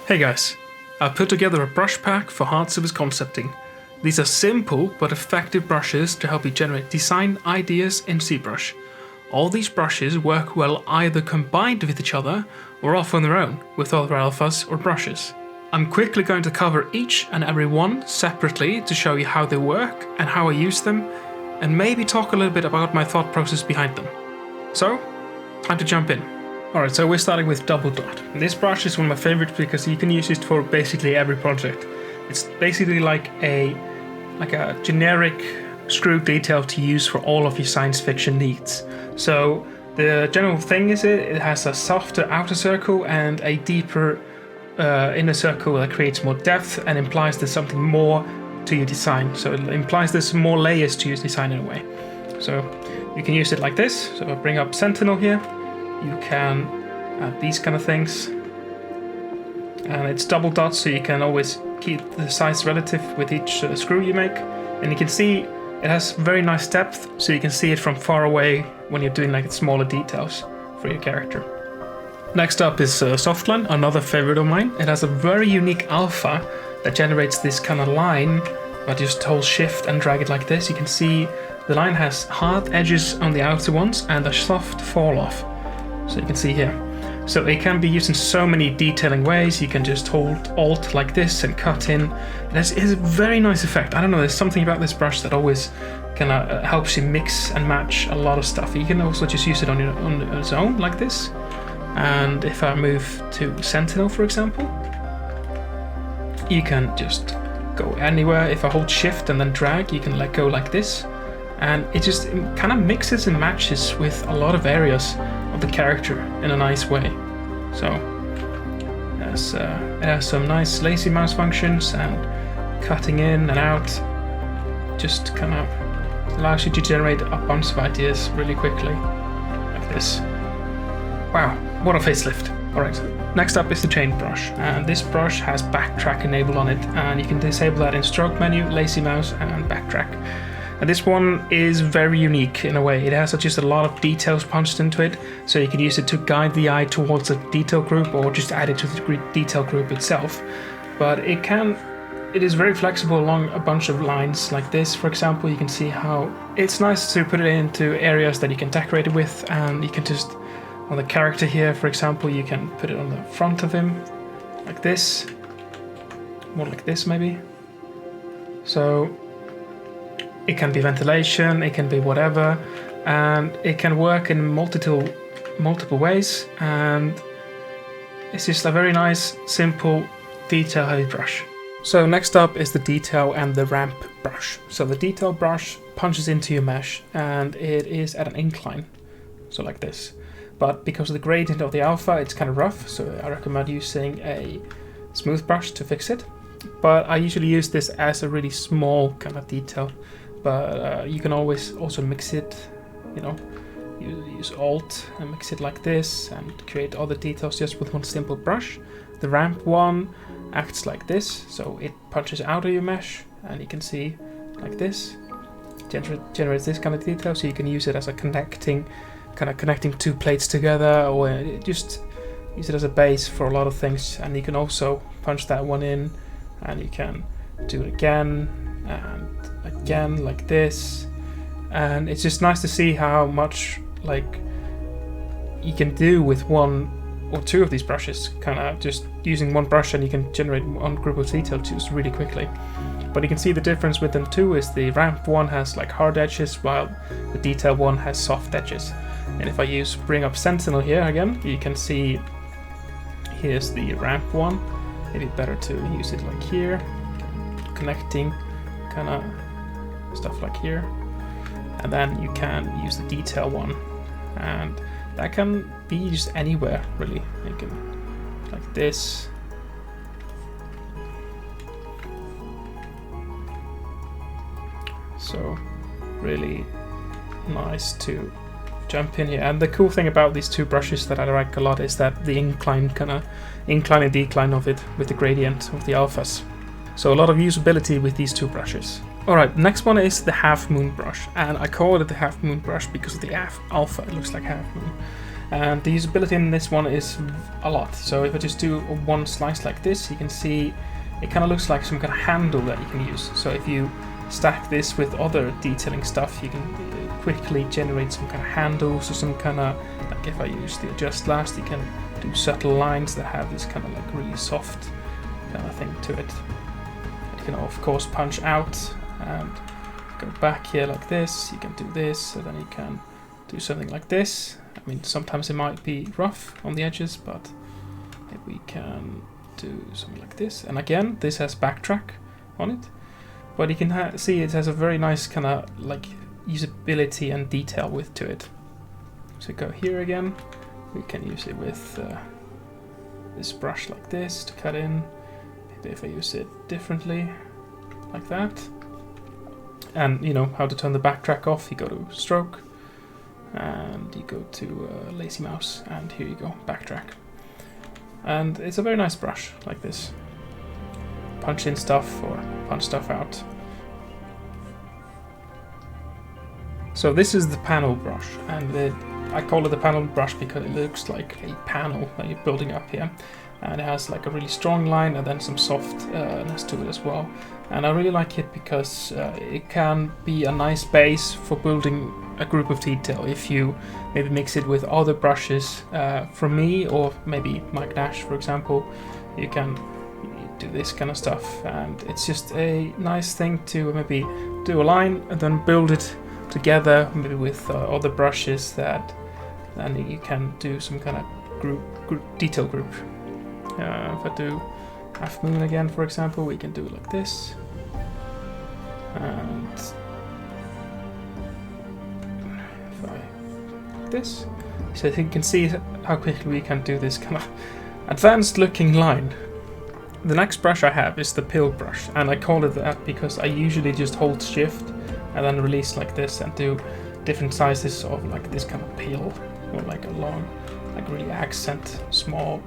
Hey guys, I've put together a brush pack for hard surface concepting. These are simple but effective brushes to help you generate design ideas in ZBrush. All these brushes work well either combined with each other or off on their own with other alphas or brushes. I'm quickly going to cover each and every one separately to show you how they work and how I use them, and maybe talk a little bit about my thought process behind them. So, time to jump in. Alright, so we're starting with Double Dot. This brush is one of my favorites because you can use it for basically every project. It's basically like a generic screw detail to use for all of your science fiction needs. So the general thing is it has a softer outer circle and a deeper inner circle that creates more depth and implies there's something more to your design. So it implies there's more layers to your design in a way. So you can use it like this. So I'll bring up Sentinel here. You can add these kind of things, and it's double dot, so you can always keep the size relative with each screw you make. And you can see it has very nice depth, so you can see it from far away when you're doing like smaller details for your character. Next up is Softline, another favorite of mine. It has a very unique alpha that generates this kind of line. I just hold shift and drag it like this. You can see the line has hard edges on the outer ones and a soft fall off. So you can see here. So it can be used in so many detailing ways. You can just hold Alt like this and cut in. It has a very nice effect. I don't know, there's something about this brush that always kind of helps you mix and match a lot of stuff. You can also just use it on its own like this. And if I move to Sentinel, for example, you can just go anywhere. If I hold Shift and then drag, you can let go like this. And it just kind of mixes and matches with a lot of areas of the character in a nice way. So it has some nice lazy mouse functions, and cutting in and out just kind of allows you to generate a bunch of ideas really quickly, like this. Wow, what a facelift. Alright, next up is the chain brush, and this brush has backtrack enabled on it, and you can disable that in stroke menu, lazy mouse, and backtrack. And this one is very unique in a way. It has just a lot of details punched into it, so you can use it to guide the eye towards a detail group or just add it to the detail group itself. But it is very flexible along a bunch of lines like this. For example, you can see how it's nice to put it into areas that you can decorate it with, and you can just, on the character here, for example, you can put it on the front of him, like this, more like this maybe. So it can be ventilation, it can be whatever, and it can work in multiple ways, and it's just a very nice, simple, detail-heavy brush. So next up is the detail and the ramp brush. So the detail brush punches into your mesh, and it is at an incline, so like this. But because of the gradient of the alpha, it's kind of rough, so I recommend using a smooth brush to fix it. But I usually use this as a really small kind of detail. But you can always also mix it, you know, use Alt and mix it like this and create other details just with one simple brush. The ramp one acts like this, so it punches out of your mesh, and you can see like this, generates this kind of detail, so you can use it as a connecting two plates together, or just use it as a base for a lot of things. And you can also punch that one in, and you can do it again and again like this, and it's just nice to see how much like you can do with one or two of these brushes, kind of just using one brush, and you can generate one group of detail just really quickly. But you can see the difference with them too is the ramp one has like hard edges, while the detail one has soft edges. And if I bring up Sentinel here again, you can see here's the ramp one. Maybe better to use it like here, connecting kind of stuff like here, and then you can use the detail one, and that can be used anywhere really. You can like this, so really nice to jump in here. And the cool thing about these two brushes that I like a lot is that the incline and decline of it with the gradient of the alphas. So a lot of usability with these two brushes. Alright, next one is the half moon brush, and I call it the half moon brush because of the alpha. It looks like half moon. And the usability in this one is a lot. So if I just do one slice like this, you can see it kind of looks like some kind of handle that you can use. So if you stack this with other detailing stuff, you can quickly generate some kind of handles or some kind of, like if I use the adjust last, you can do subtle lines that have this kind of like really soft kind of thing to it. You can of course punch out and go back here like this. You can do this, so then you can do something like this. I mean, sometimes it might be rough on the edges, but we can do something like this. And again, this has backtrack on it, but you can see it has a very nice kind of like usability and detail width to it. So go here again, we can use it with this brush like this to cut in. Maybe if I use it differently, like that. And you know how to turn the backtrack off, you go to stroke, and you go to lazy mouse, and here you go, backtrack. And it's a very nice brush like this. Punch in stuff or punch stuff out. So this is the panel brush, and I call it the panel brush because it looks like a panel that you're building up here. And it has like a really strong line and then some softness to it as well. And I really like it because it can be a nice base for building a group of detail if you maybe mix it with other brushes from me, or maybe Mike Nash, for example. You can do this kind of stuff, and it's just a nice thing to maybe do a line and then build it together, maybe with other brushes that then you can do some kind of detail group. If I do half moon again, for example, we can do it like this. And if I this, so you can see how quickly we can do this kind of advanced looking line. The next brush I have is the pill brush, and I call it that because I usually just hold shift and then release like this and do different sizes of like this kind of pill, or like a long, like really accent, small,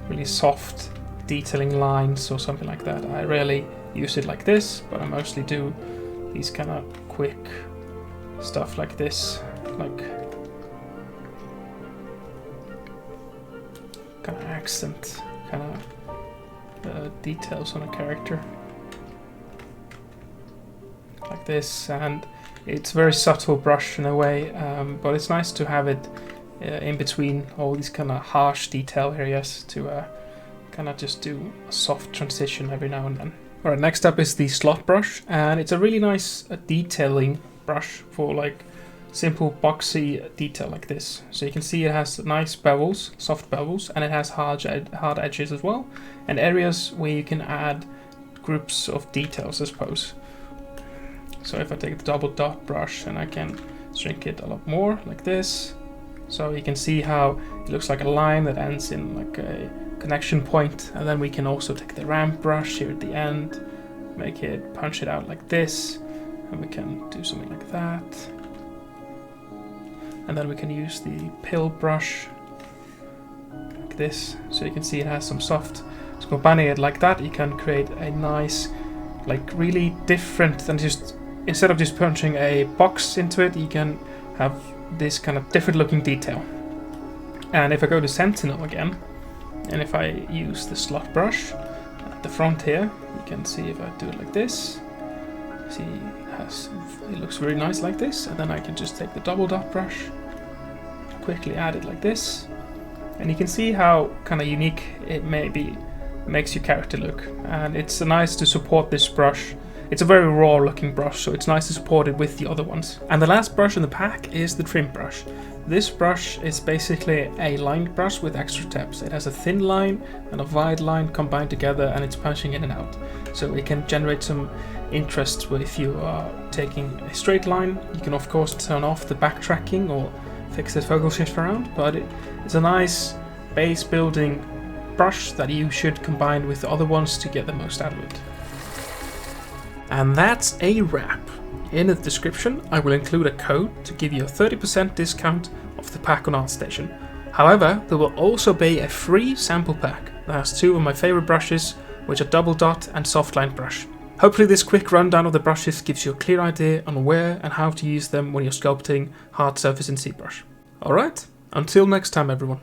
really soft detailing lines or something like that. I rarely use it like this, but I mostly do these kind of quick stuff like this, like kind of accent, kind of details on a character like this. And it's a very subtle brush in a way, but it's nice to have it in between all these kind of harsh detail areas to kind of just do a soft transition every now and then. Alright, next up is the slot brush, and it's a really nice detailing brush for like simple boxy detail like this. So you can see it has nice bevels, soft bevels, and it has hard edges as well, and areas where you can add groups of details, I suppose. So if I take the double dot brush and I can shrink it a lot more like this, so you can see how it looks like a line that ends in like a connection point. And then we can also take the ramp brush here at the end, make it punch it out like this, and we can do something like that. And then we can use the pill brush like this, so you can see it has some soft. So combining it like that, you can create a nice, like really different than just, instead of just punching a box into it, you can have this kind of different looking detail. And if I go to Sentinel again, and if I use the slot brush at the front here, you can see if I do it like this, see it looks very nice like this. And then I can just take the double dot brush, quickly add it like this, and you can see how kind of unique it maybe makes your character look. And it's nice to support this brush. It's a very raw looking brush, so it's nice to support it with the other ones. And the last brush in the pack is the trim brush. This brush is basically a lined brush with extra tabs. It has a thin line and a wide line combined together, and it's punching in and out. So it can generate some interest if you are taking a straight line. You can of course turn off the backtracking or fix the focal shift around, but it's a nice base building brush that you should combine with the other ones to get the most out of it. And that's a wrap. In the description, I will include a code to give you a 30% discount off the pack on ArtStation. However, there will also be a free sample pack that has two of my favorite brushes, which are Double Dot and Softline Brush. Hopefully this quick rundown of the brushes gives you a clear idea on where and how to use them when you're sculpting hard surface in ZBrush. Alright, Until next time, everyone.